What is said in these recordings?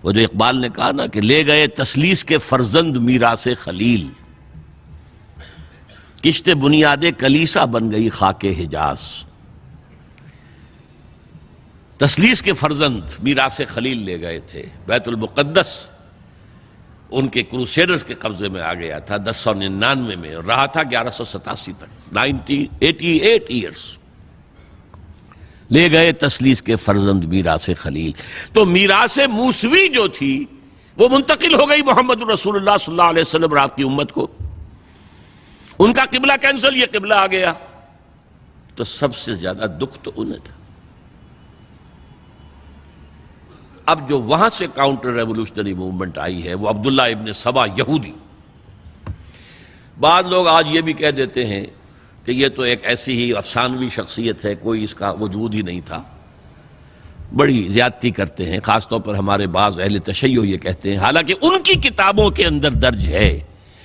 وہ جو اقبال نے کہا نا کہ لے گئے تسلیس کے فرزند میراث خلیل، کشت بنیاد کلیسا بن گئی خاک حجاز۔ تسلیس کے فرزند میراث خلیل لے گئے تھے، بیت المقدس ان کے کروسیڈرز کے قبضے میں آ گیا تھا 1099 میں، اور رہا تھا 1187 تک، 88 ایئرز۔ لے گئے تسلیس کے فرزند میراث خلیل۔ تو میراث موسوی جو تھی وہ منتقل ہو گئی محمد رسول اللہ صلی اللہ علیہ وسلم اور آپ کی امت کو۔ ان کا قبلہ کینسل، یہ قبلہ آ گیا، تو سب سے زیادہ دکھ تو انہیں تھا۔ اب جو وہاں سے کاؤنٹر ریولوشنری موومنٹ آئی ہے وہ عبداللہ ابن سبا یہودی۔ بعض لوگ آج یہ بھی کہہ دیتے ہیں کہ یہ تو ایک ایسی ہی افسانوی شخصیت ہے، کوئی اس کا وجود ہی نہیں تھا، بڑی زیادتی کرتے ہیں، خاص طور پر ہمارے بعض اہل تشیع یہ کہتے ہیں، حالانکہ ان کی کتابوں کے اندر درج ہے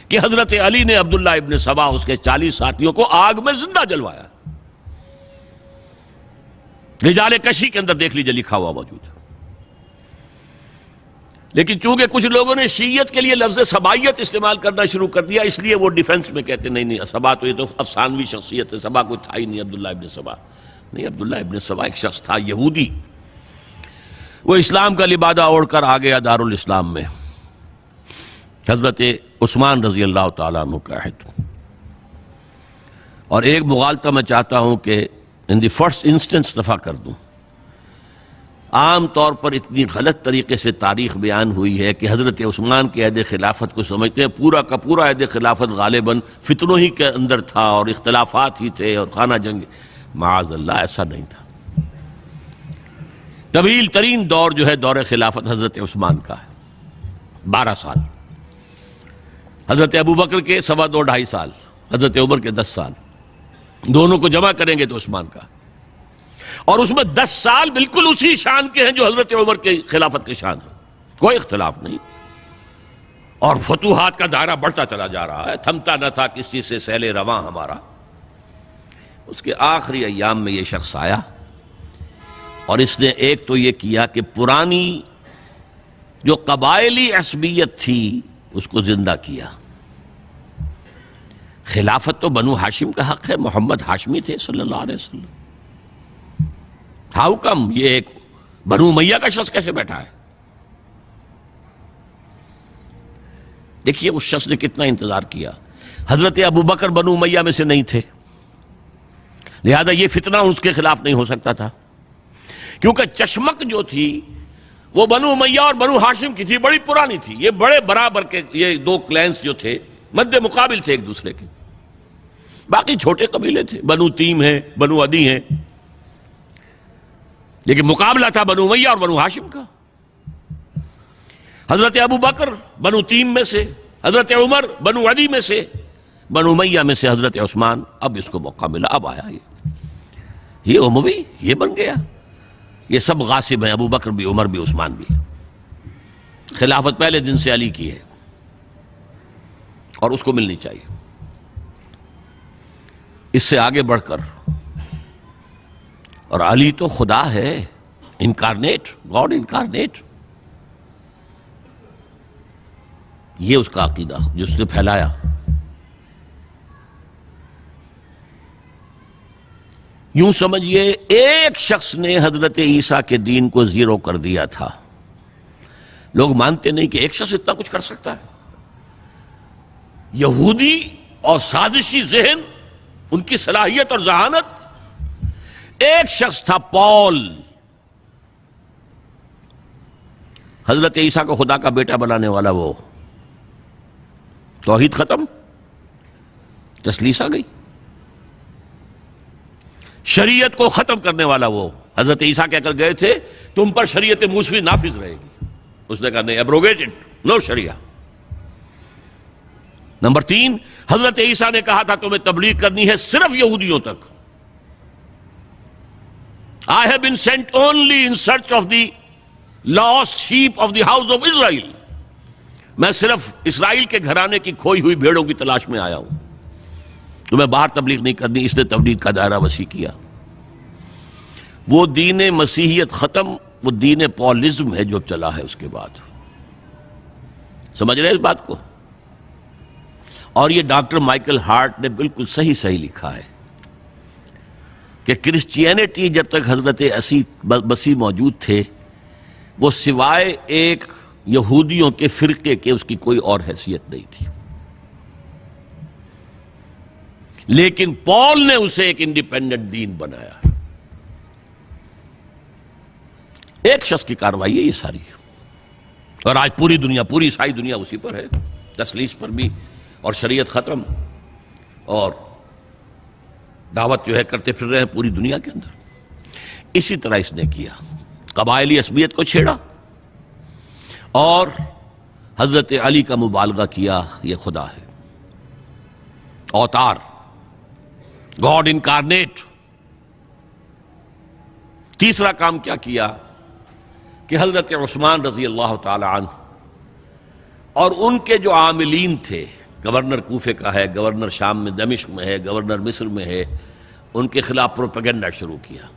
کہ حضرت علی نے عبداللہ ابن سبا اس کے 40 ساتھیوں کو آگ میں زندہ جلوایا۔ رجال کشی کے اندر دیکھ لیجیے لکھا ہوا موجود ہے۔ لیکن چونکہ کچھ لوگوں نے شیعت کے لیے لفظ سبائیت استعمال کرنا شروع کر دیا، اس لیے وہ ڈیفنس میں کہتے نہیں سبا تو یہ تو افسانوی شخصیت ہے، سبا کوئی تھا ہی نہیں عبداللہ ابن سبا۔ نہیں، عبداللہ ابن سبا ایک شخص تھا یہودی، وہ اسلام کا لبادہ اوڑھ کر آ گیا دارالاسلام میں، حضرت عثمان رضی اللہ تعالیٰ عنہ کا عہد۔ اور ایک مغالطہ میں چاہتا ہوں کہ ان دی فرسٹ انسٹنس دفع کر دوں۔ عام طور پر اتنی غلط طریقے سے تاریخ بیان ہوئی ہے کہ حضرت عثمان کے عہد خلافت کو سمجھتے ہیں پورا کا پورا عہد خلافت غالباً فتنوں ہی کے اندر تھا اور اختلافات ہی تھے اور خانہ جنگ۔ معاذ اللہ، ایسا نہیں تھا۔ طویل ترین دور جو ہے دور خلافت حضرت عثمان کا ہے، 12 سال۔ حضرت ابوبکر کے 2.5 سال، حضرت عمر کے 10 سال، دونوں کو جمع کریں گے تو عثمان کا، اور اس میں 10 سال بالکل اسی شان کے ہیں جو حضرت عمر کے خلافت کے شان ہیں، کوئی اختلاف نہیں۔ اور فتوحات کا دائرہ بڑھتا چلا جا رہا ہے، تھمتا نہ تھا کسی سے سیل رواں ہمارا۔ اس کے آخری ایام میں یہ شخص آیا اور اس نے ایک تو یہ کیا کہ پرانی جو قبائلی عصبیت تھی اس کو زندہ کیا۔ خلافت تو بنو ہاشم کا حق ہے، محمد ہاشمی تھے صلی اللہ علیہ وسلم۔ ہاؤ کم یہ ایک بنو امیہ کا شخص کیسے بیٹھا ہے؟ دیکھیے اس شخص نے کتنا انتظار کیا۔ حضرت ابوبکر بنو امیہ میں سے نہیں تھے، لہذا یہ فتنہ اس کے خلاف نہیں ہو سکتا تھا، کیونکہ چشمک جو تھی وہ بنو امیہ اور بنو ہاشم کی تھی، بڑی پرانی تھی۔ یہ بڑے برابر کے یہ دو کلینز جو تھے مد مقابل تھے ایک دوسرے کے، باقی چھوٹے قبیلے تھے، بنو تیم ہیں، بنو عدی ہیں، لیکن مقابلہ تھا بنو امیہ اور بنو ہاشم کا۔ حضرت ابوبکر بنو تیم میں سے، حضرت عمر بنو عدی میں سے، بنو امیہ میں سے حضرت عثمان۔ اب اس کو موقع ملا، اب آیا یہ اموی، یہ بن گیا، یہ سب غاصب ہیں، ابوبکر بھی، عمر بھی، عثمان بھی۔ خلافت پہلے دن سے علی کی ہے اور اس کو ملنی چاہیے۔ اس سے آگے بڑھ کر، اور علی تو خدا ہے، انکارنیٹ، گاڈ انکارنیٹ، یہ اس کا عقیدہ جو اس نے پھیلایا۔ یوں سمجھئے ایک شخص نے حضرت عیسیٰ کے دین کو زیرو کر دیا تھا۔ لوگ مانتے نہیں کہ ایک شخص اتنا کچھ کر سکتا ہے۔ یہودی اور سازشی ذہن، ان کی صلاحیت اور ذہانت۔ ایک شخص تھا پال، حضرت عیسیٰ کو خدا کا بیٹا بنانے والا، وہ توحید ختم، تسلیس آ گئی۔ شریعت کو ختم کرنے والا وہ حضرت عیسیٰ کہہ کر گئے تھے تم پر شریعت موسوی نافذ رہے گی، اس نے کہا نہیں، ایبروگیٹڈ، نو شریعہ۔ نمبر 3، حضرت عیسیٰ نے کہا تھا تمہیں تبلیغ کرنی ہے صرف یہودیوں تک۔ I have been sent only in search of the lost sheep of the house of Israel۔ میں صرف اسرائیل کے گھرانے کی کھوئی ہوئی بھیڑوں کی تلاش میں آیا ہوں، تمہیں باہر تبلیغ نہیں کرنی۔ اس نے تبلیغ کا دائرہ وسیع کیا۔ وہ دین مسیحیت ختم، وہ دین پالزم ہے جو چلا ہے اس کے بعد. سمجھ رہے ہیں اس بات کو؟ اور یہ ڈاکٹر مائیکل ہارٹ نے بالکل صحیح لکھا ہے کہ کرسچینٹی جب تک حضرت مسیح موجود تھے وہ سوائے ایک یہودیوں کے فرقے کے اس کی کوئی اور حیثیت نہیں تھی. لیکن پال نے اسے ایک انڈیپینڈنٹ دین بنایا. ایک شخص کی کارروائی ہے یہ ساری، اور آج پوری دنیا، پوری عیسائی دنیا اسی پر ہے، تسلیس پر بھی، اور شریعت ختم، اور دعوت جو ہے کرتے پھر رہے ہیں پوری دنیا کے اندر. اسی طرح اس نے کیا، قبائلی عصبیت کو چھیڑا اور حضرت علی کا مبالغہ کیا یہ خدا ہے، اوتار، گاڈ انکارنیٹ. تیسرا کام کیا کیا کہ حضرت عثمان رضی اللہ تعالی عنہ اور ان کے جو عاملین تھے، گورنر کوفے کا ہے، گورنر شام میں دمشق میں ہے، گورنر مصر میں ہے، ان کے خلاف پروپیگنڈا شروع کیا.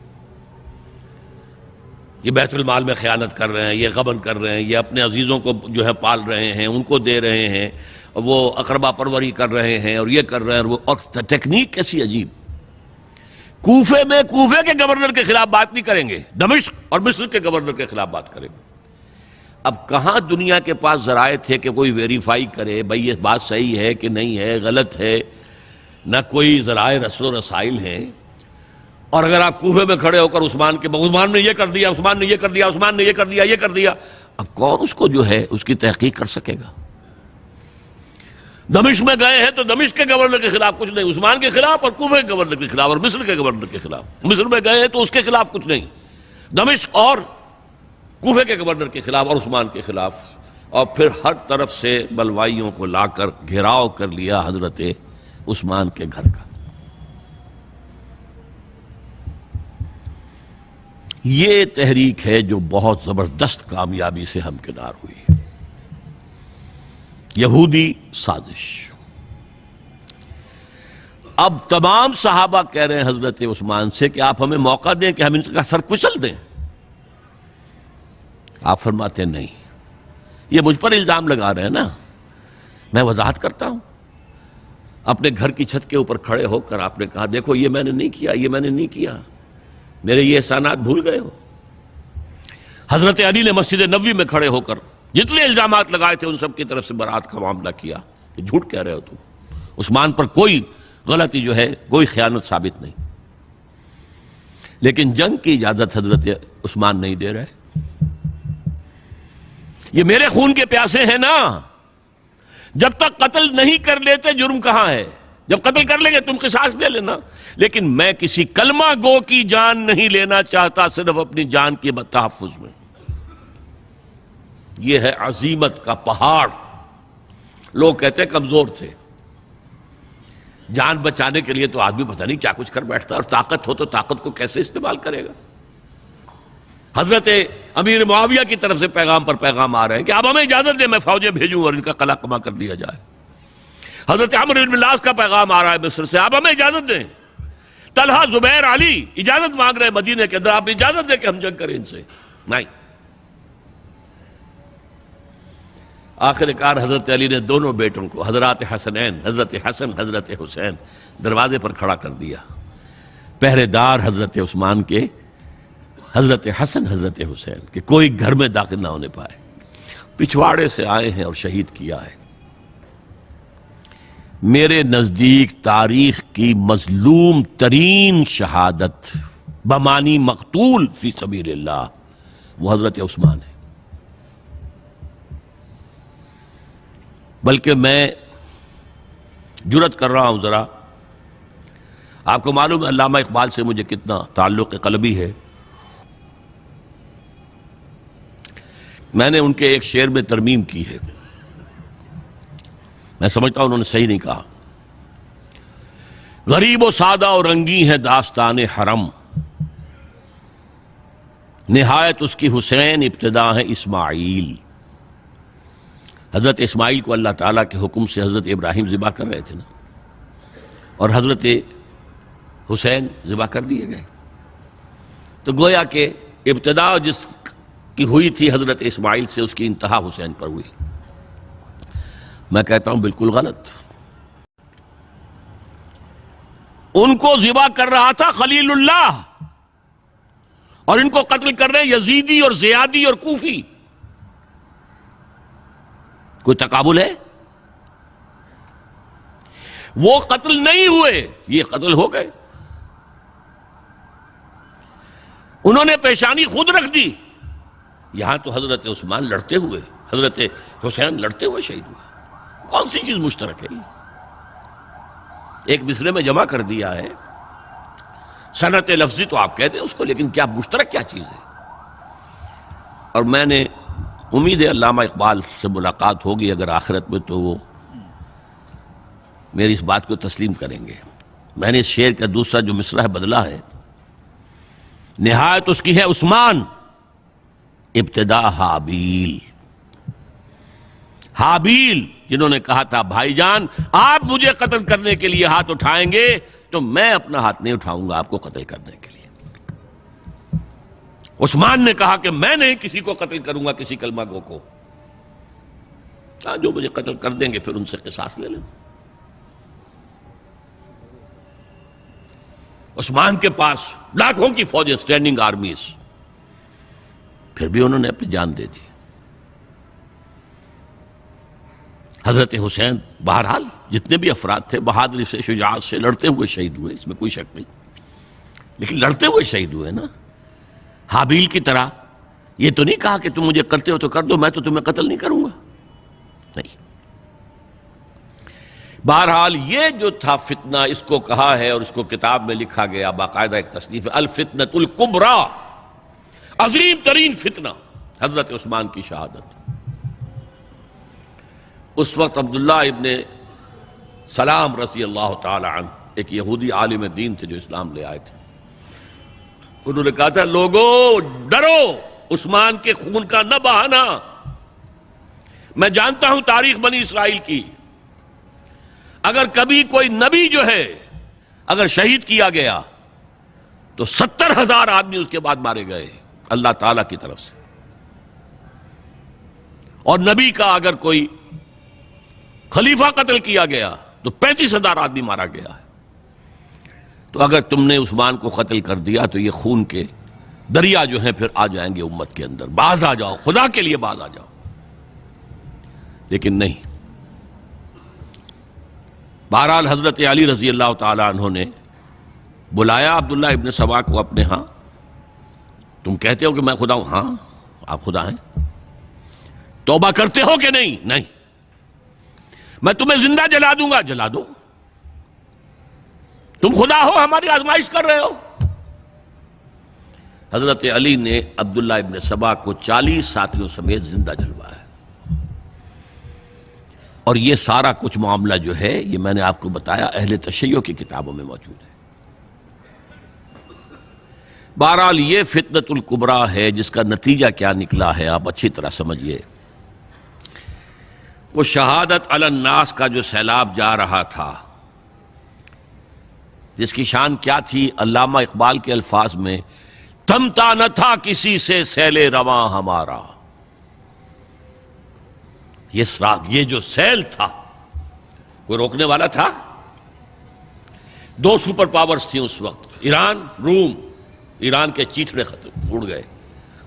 یہ بیت المال میں خیانت کر رہے ہیں، یہ غبن کر رہے ہیں، یہ اپنے عزیزوں کو جو ہے پال رہے ہیں، ان کو دے رہے ہیں، وہ اقربا پروری کر رہے ہیں، اور یہ کر رہے ہیں، اور ٹیکنیک کیسی عجیب. کوفے میں کوفے کے گورنر کے خلاف بات نہیں کریں گے، دمشق اور مصر کے گورنر کے خلاف بات کریں گے. اب کہاں دنیا کے پاس ذرائع تھے کہ کوئی ویریفائی کرے بھئی یہ بات صحیح ہے کہ نہیں ہے، غلط ہے، نہ کوئی ذرائع رسل و رسائل ہیں. اور اگر آپ کوفے میں کھڑے ہو کر عثمان نے یہ کر دیا، عثمان نے یہ کر دیا، عثمان نے یہ کر دیا، یہ کر دیا، اب کون اس کو جو ہے اس کی تحقیق کر سکے گا؟ دمشق میں گئے ہیں تو دمشق کے گورنر کے خلاف کچھ نہیں، عثمان کے خلاف، اور کوفے کے گورنر کے خلاف، اور مصر کے گورنر کے خلاف. مصر میں گئے ہیں تو اس کے خلاف کچھ نہیں، دمشق اور کوفے کے گورنر کے خلاف اور عثمان کے خلاف. اور پھر ہر طرف سے بلوائیوں کو لا کر گھیراؤ کر لیا حضرت عثمان کے گھر کا. یہ تحریک ہے جو بہت زبردست کامیابی سے ہمکنار ہوئی. یہودی سازش. اب تمام صحابہ کہہ رہے ہیں حضرت عثمان سے کہ آپ ہمیں موقع دیں کہ ہم ان کا سر کچل دیں. آپ فرماتے ہیں نہیں، یہ مجھ پر الزام لگا رہے ہیں نا، میں وضاحت کرتا ہوں. اپنے گھر کی چھت کے اوپر کھڑے ہو کر آپ نے کہا دیکھو یہ میں نے نہیں کیا، یہ میں نے نہیں کیا، میرے یہ احسانات بھول گئے ہو. حضرت علی نے مسجد نبوی میں کھڑے ہو کر جتنے الزامات لگائے تھے ان سب کی طرف سے برات کا معاملہ کیا کہ جھوٹ کہہ رہے ہو تم، عثمان پر کوئی غلطی جو ہے، کوئی خیانت ثابت نہیں. لیکن جنگ کی اجازت حضرت عثمان نہیں دے رہے. یہ میرے خون کے پیاسے ہیں نا، جب تک قتل نہیں کر لیتے جرم کہاں ہے؟ جب قتل کر لیں گے تم قصاص دے لینا. لیکن میں کسی کلمہ گو کی جان نہیں لینا چاہتا، صرف اپنی جان کے تحفظ میں. یہ ہے عزیمت کا پہاڑ. لوگ کہتے ہیں کمزور تھے. جان بچانے کے لیے تو آدمی پتہ نہیں کیا کچھ کر بیٹھتا، اور طاقت ہو تو طاقت کو کیسے استعمال کرے گا. حضرت امیر معاویہ کی طرف سے پیغام پر پیغام آ رہے ہیں کہ آپ ہمیں اجازت دیں میں فوجیں بھیجوں اور ان کا قلع کما کر دیا جائے. حضرت عمرو بن العاص کا پیغام آ رہا ہے مصر سے، آپ ہمیں اجازت دیں. طلحہ، زبیر، علی اجازت مانگ رہے ہیں مدینے کے اندر، آپ اجازت دیں کہ ہم جنگ کریں ان سے. نہیں. آخر کار حضرت علی نے دونوں بیٹوں کو، حضرات حسنین، حضرت حسن، حضرت حسین، دروازے پر کھڑا کر دیا. پہرے دار حضرت عثمان کے، حضرت حسن، حضرت حسین کہ کوئی گھر میں داخل نہ ہونے پائے. پچھواڑے سے آئے ہیں اور شہید کیا ہے. میرے نزدیک تاریخ کی مظلوم ترین شہادت بمانی مقتول فی سبیل اللہ وہ حضرت عثمان ہے. بلکہ میں جرات کر رہا ہوں ذرا، آپ کو معلوم ہے علامہ اقبال سے مجھے کتنا تعلق قلبی ہے. میں نے ان کے ایک شعر میں ترمیم کی ہے، میں سمجھتا ہوں انہوں نے صحیح نہیں کہا. غریب و سادہ اور رنگی ہے داستان حرم، نہایت اس کی حسین ابتدا ہے اسماعیل. حضرت اسماعیل کو اللہ تعالیٰ کے حکم سے حضرت ابراہیم ذبح کر رہے تھے نا، اور حضرت حسین ذبح کر دیے گئے. تو گویا کہ ابتدا جس کی ہوئی تھی حضرت اسماعیل سے، اس کی انتہا حسین پر ہوئی۔ میں کہتا ہوں بالکل غلط۔ ان کو ذبح کر رہا تھا خلیل اللہ، اور ان کو قتل کر رہے ہیں یزیدی اور زیادی اور کوفی۔ کوئی تقابل ہے؟ وہ قتل نہیں ہوئے، یہ قتل ہو گئے۔ انہوں نے پیشانی خود رکھ دی۔ یہاں تو حضرت عثمان لڑتے ہوئے، حضرت حسین لڑتے ہوئے شہید ہوئے۔ کون سی چیز مشترک ہے؟ ایک مصرے میں جمع کر دیا ہے، صنعت لفظی تو آپ کہتے ہیں اس کو، لیکن کیا مشترک کیا چیز ہے؟ اور میں نے امید ہے علامہ اقبال سے ملاقات ہوگی اگر آخرت میں، تو وہ میری اس بات کو تسلیم کریں گے۔ میں نے اس شعر کا دوسرا جو مصرع ہے بدلا ہے، نہایت اس کی ہے عثمان، ابتدا حابیل۔ حابیل جنہوں نے کہا تھا بھائی جان آپ مجھے قتل کرنے کے لیے ہاتھ اٹھائیں گے تو میں اپنا ہاتھ نہیں اٹھاؤں گا آپ کو قتل کرنے کے لیے۔ عثمان نے کہا کہ میں نہیں کسی کو قتل کروں گا، کسی کلمہ گو کو، جو مجھے قتل کر دیں گے پھر ان سے قصاص لے لیں۔ عثمان کے پاس لاکھوں کی فوجیں، سٹینڈنگ آرمیز، پھر بھی انہوں نے اپنی جان دے دی۔ حضرت حسین بہرحال جتنے بھی افراد تھے بہادری سے، شجاعت سے لڑتے ہوئے شہید ہوئے، اس میں کوئی شک نہیں، لیکن لڑتے ہوئے شہید ہوئے نا۔ حابیل کی طرح یہ تو نہیں کہا کہ تم مجھے کرتے ہو تو کر دو، میں تو تمہیں قتل نہیں کروں گا، نہیں۔ بہرحال یہ جو تھا فتنہ، اس کو کہا ہے اور اس کو کتاب میں لکھا گیا، باقاعدہ ایک تصنیف ہے، الفتنۃ الکبریٰ، عظیم ترین فتنہ، حضرت عثمان کی شہادت۔ اس وقت عبداللہ ابن سلام رضی اللہ تعالی عنہ ایک یہودی عالم دین تھے جو اسلام لے آئے تھے، انہوں نے کہا تھا لوگو ڈرو، عثمان کے خون کا نہ بہانا۔ میں جانتا ہوں تاریخ بنی اسرائیل کی، اگر کبھی کوئی نبی جو ہے اگر شہید کیا گیا تو 70,000 آدمی اس کے بعد مارے گئے اللہ تعالیٰ کی طرف سے، اور نبی کا اگر کوئی خلیفہ قتل کیا گیا تو 35,000 آدمی مارا گیا ہے۔ تو اگر تم نے عثمان کو قتل کر دیا تو یہ خون کے دریا جو ہیں پھر آ جائیں گے امت کے اندر، باز آ جاؤ، خدا کے لیے باز آ جاؤ۔ لیکن نہیں، بہرحال حضرت علی رضی اللہ تعالی عنہ نے بلایا عبداللہ ابن سبا کو اپنے ہاں۔ تم کہتے ہو کہ میں خدا ہوں؟ ہاں آپ خدا ہیں۔ توبہ کرتے ہو کہ نہیں؟ نہیں۔ میں تمہیں زندہ جلا دوں گا، جلا دو۔ تم خدا ہو، ہماری آزمائش کر رہے ہو۔ حضرت علی نے عبداللہ ابن سبا کو 40 ساتھیوں سمیت زندہ جلوایا، اور یہ سارا کچھ معاملہ جو ہے یہ میں نے آپ کو بتایا اہل تشیع کی کتابوں میں موجود ہے۔ بہرحال یہ فتنۃ الکبریٰ ہے، جس کا نتیجہ کیا نکلا ہے آپ اچھی طرح سمجھیے۔ وہ شہادت علی الناس کا جو سیلاب جا رہا تھا، جس کی شان کیا تھی، علامہ اقبال کے الفاظ میں تھمتا نہ تھا کسی سے سیل رواں ہمارا۔ یہ جو سیل تھا کوئی روکنے والا تھا؟ 2 سپر پاورز تھیں اس وقت، ایران، روم۔ ایران کے چیتڑے ختم ٹوٹ گئے،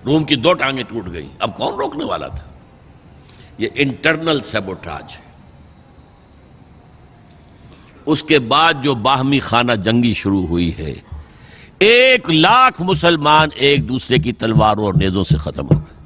روم کی 2 ٹانگیں ٹوٹ گئیں، اب کون روکنے والا تھا؟ یہ انٹرنل سیبوٹاج ہے۔ اس کے بعد جو باہمی خانہ جنگی شروع ہوئی ہے، 1 لاکھ مسلمان ایک دوسرے کی تلواروں اور نیزوں سے ختم ہو گئے۔